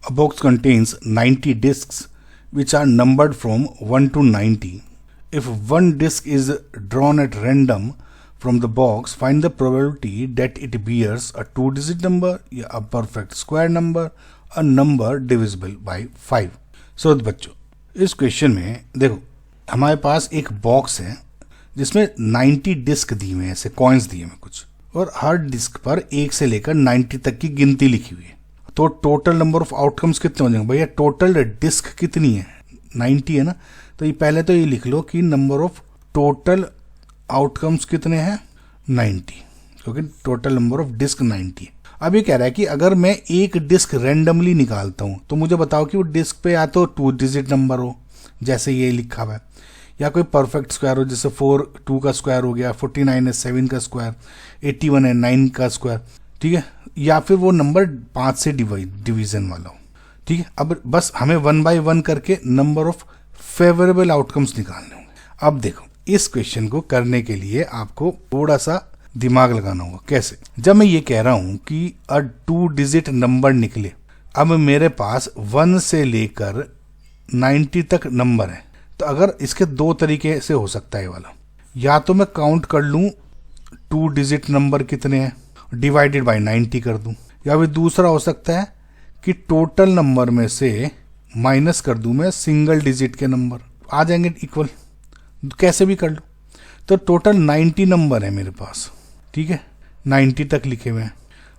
A box contains 90 discs which are numbered from 1 to 90. If one disc is drawn at random from the box, find the probability that it bears a 2-digit number, a perfect square number, a number divisible by 5. So बच्चों, इस question में देखो हमारे पास एक box है जिसमें 90 disc दिए हुए हैं, ऐसे कॉइन्स दिए हुए हैं कुछ, और हर डिस्क पर 1 से लेकर 90 तक की गिनती लिखी हुई है। तो टोटल नंबर ऑफ आउटकम्स कितने हो जाएंगे भैया? टोटल डिस्क कितनी है? 90 है ना। तो ये पहले तो ये लिख लो कि नंबर ऑफ टोटल आउटकम्स कितने हैं? 90, क्योंकि टोटल नंबर ऑफ डिस्क 90 है। अब ये कह रहा है कि अगर मैं एक डिस्क रैंडमली निकालता हूं तो मुझे बताओ कि वो डिस्क पे या तो 2 डिजिट नंबर हो जैसे ये लिखा हुआ है, या कोई परफेक्ट स्क्वायर हो जैसे 4 2 का स्क्वायर हो गया, 49 है 7 का स्क्वायर, 81 है 9 का स्क्वायर, ठीक है, या फिर वो नंबर 5 से डिवीजन वाला हो, ठीक है। अब बस हमें 1 बाय 1 करके नंबर ऑफ फेवरेबल आउटकम्स निकालने होंगे। अब देखो इस क्वेश्चन को करने के लिए आपको थोड़ा सा दिमाग लगाना होगा। कैसे? जब मैं ये कह रहा हूं कि 2 डिजिट नंबर निकले, अब मेरे पास 1 से लेकर 90 तक नंबर है, तो अगर इसके 2 तरीके से हो सकता है वाला, या तो मैं काउंट कर लूं 2 डिजिट नंबर कितने हैं, डिवाइडेड बाय 90 कर दूं, या फिर दूसरा हो सकता है कि टोटल नंबर में से माइनस कर दूं मैं सिंगल डिजिट के नंबर, आ जाएंगे इक्वल, कैसे भी कर लो। तो टोटल 90 नंबर है मेरे पास, ठीक है, 90 तक लिखे हुए हैं।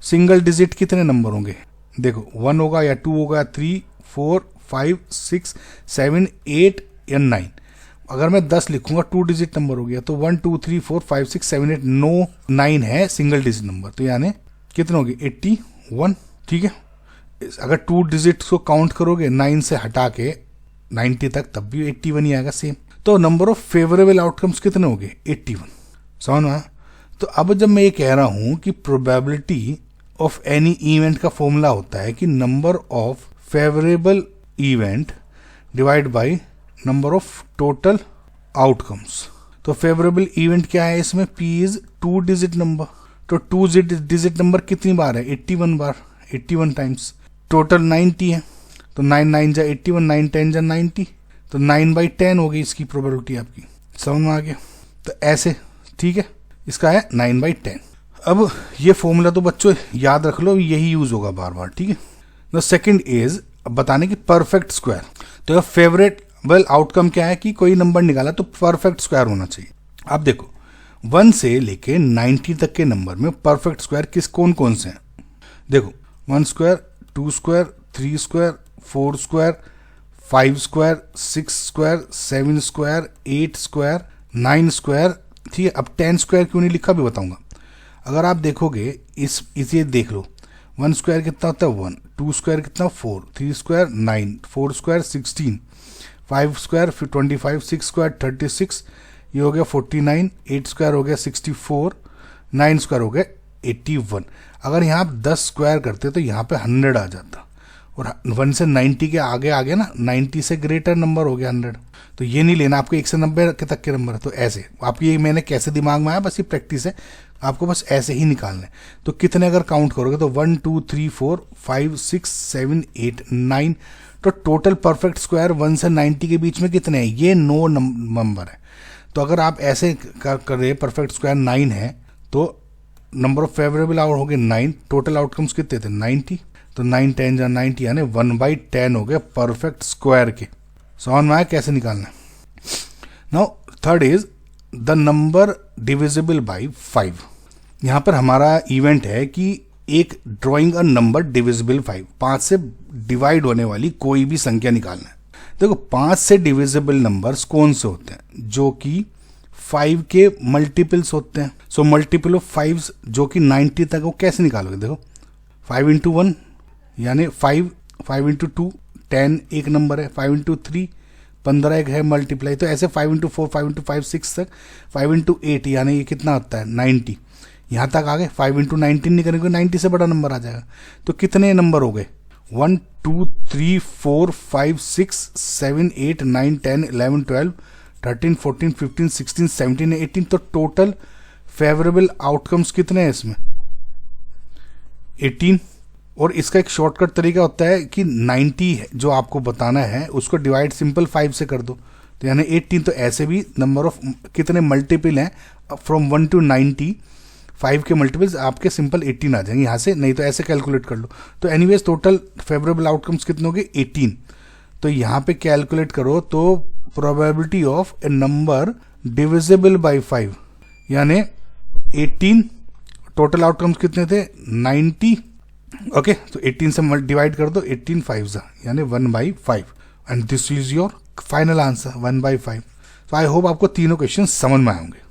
सिंगल डिजिट कितने नंबर होंगे? देखो 1 होगा या 2 होगा, 3 4 5 6 7 8 या 9। अगर मैं 10 लिखूंगा 2 डिजिट नंबर हो गया, तो 1 2 3 4 5 6 7 8 9 है सिंगल डिजिट नंबर, तो यानी कितने हो गए? 81, ठीक है। अगर 2 डिजिट को काउंट करोगे 9 से हटा के 90 तक, तब भी 81 ही आएगा सेम। तो नंबर ऑफ फेवरेबल आउटकम्स कितने हो गए? 81। समझ में? तो अब जब मैं ये कह रहा हूं कि प्रोबेबिलिटी ऑफ एनी इवेंट का फॉर्मूला होता है कि number of favourable event divide by number of total outcomes. तो फेवरेबल इवेंट क्या है इसमें? P is 2 digit number. तो 2 डिजिट नंबर कितनी बार है? 81 बार, 81 टाइम्स। टोटल 90 है, तो 9 9 जा 81, 9 10 जा 90, तो 9/10 हो गई इसकी प्रोबेबिलिटी आपकी। समझ में आ गया? तो ऐसे, ठीक है, इसका है 9/10। अब ये फॉर्मूला तो बच्चों याद रख लो, यही यूज होगा बार बार, ठीक है। द सेकंड इज बताने की परफेक्ट स्क्वायर। तो फेवरेबल आउटकम क्या है कि कोई नंबर निकाला तो परफेक्ट स्क्वायर होना चाहिए। अब देखो 1 से लेके 90 तक के नंबर में परफेक्ट स्क्वायर कौन कौन से हैं? देखो 1 square, 2 square, 3 square, 4 square, 5 square, 6 square, 7 square, 8 square, 9 square, ठीक है। अब 10 स्क्वायर क्यों नहीं लिखा भी बताऊंगा। अगर आप देखोगे इसे देख लो, 1 स्क्वायर कितना होता है? 1, 2 स्क्वायर कितना? 4, 3 स्क्वायर 9, 4 स्क्वायर 16, 5 स्क्वायर 25, 6 स्क्वायर 36, ये हो गया 49, 8 स्क्वायर हो गया 64, 9 स्क्वायर हो गया 81। अगर यहाँ आप 10 स्क्वायर करते तो यहाँ पे 100 आ जाता, और 1 से 90 के आगे आ गया ना, 90 से ग्रेटर नंबर हो गया 100। तो ये नहीं लेना आपको 1 से 90 के तक के नंबर है। तो ऐसे आप, ये मैंने कैसे दिमाग में आया, बस ये प्रैक्टिस है, आपको बस ऐसे ही निकालना है। तो कितने अगर काउंट करोगे तो 1 2 3 4 5 6 7 8 9, तो टोटल परफेक्ट स्क्वायर 1 से 90 के बीच में कितने हैं? ये 9 नंबर है। तो अगर आप ऐसे करें, परफेक्ट स्क्वायर 9 है, तो नंबर ऑफ फेवरेबल आउट हो गए 9, टोटल आउटकम्स कितने थे? 90, तो 9 10 जा 90, यानी 1/10 हो गए परफेक्ट स्क्वायर के। समझ में आया कैसे निकालना है? Now third is the number divisible by 5। यहां पर हमारा इवेंट है कि एक ड्राइंग अ नंबर डिविजिबल 5 से डिवाइड होने वाली कोई भी संख्या निकालना है। देखो 5 से डिविजिबल नंबर्स कौन से होते हैं? जो कि 5 के मल्टीपल्स होते हैं। सो मल्टीपल ऑफ 5 जो कि 90 तक, वो कैसे निकालोगे? देखो 5 × 1 यानी 5, 5 × 2 10 एक नंबर है, 5 × 3 15 एक है मल्टीप्लाई, तो ऐसे 5 × 4 5 × 5 6 तक, 5 × 8 यानी ये कितना होता है? 90। यहाँ तक आ गए, 5 × 19 नहीं करेंगे 90 से बड़ा नंबर आ जाएगा। तो कितने नंबर हो गए? 1 2 3 4 5 6 7 8 9 10 11 12 13 14 15 16 17 18। तो टोटल फेवरेबल आउटकम्स कितने हैं इसमें? 18। और इसका एक शॉर्टकट तरीका होता है कि 90 जो आपको बताना है उसको डिवाइड सिंपल 5 से कर दो, तो यानी 18। तो ऐसे भी नंबर ऑफ कितने मल्टीपल हैं फ्रॉम 1 to 90, 5 के मल्टीपल्स आपके सिंपल 18 आ जाएंगे यहाँ से, नहीं तो ऐसे कैलकुलेट कर लो। तो एनीवेज टोटल फेवरेबल आउटकम्स कितने हो गए 18। तो यहाँ पे कैलकुलेट करो तो probability of A number divisible by 5 यानी 18, टोटल आउटकम्स कितने थे 90। ओके, तो 18 से डिवाइड कर दो, 18 5 यानी 1/5 and this is your final answer 1/5। तो आई होप आपको तीनों क्वेश्चन समझ में आए होंगे।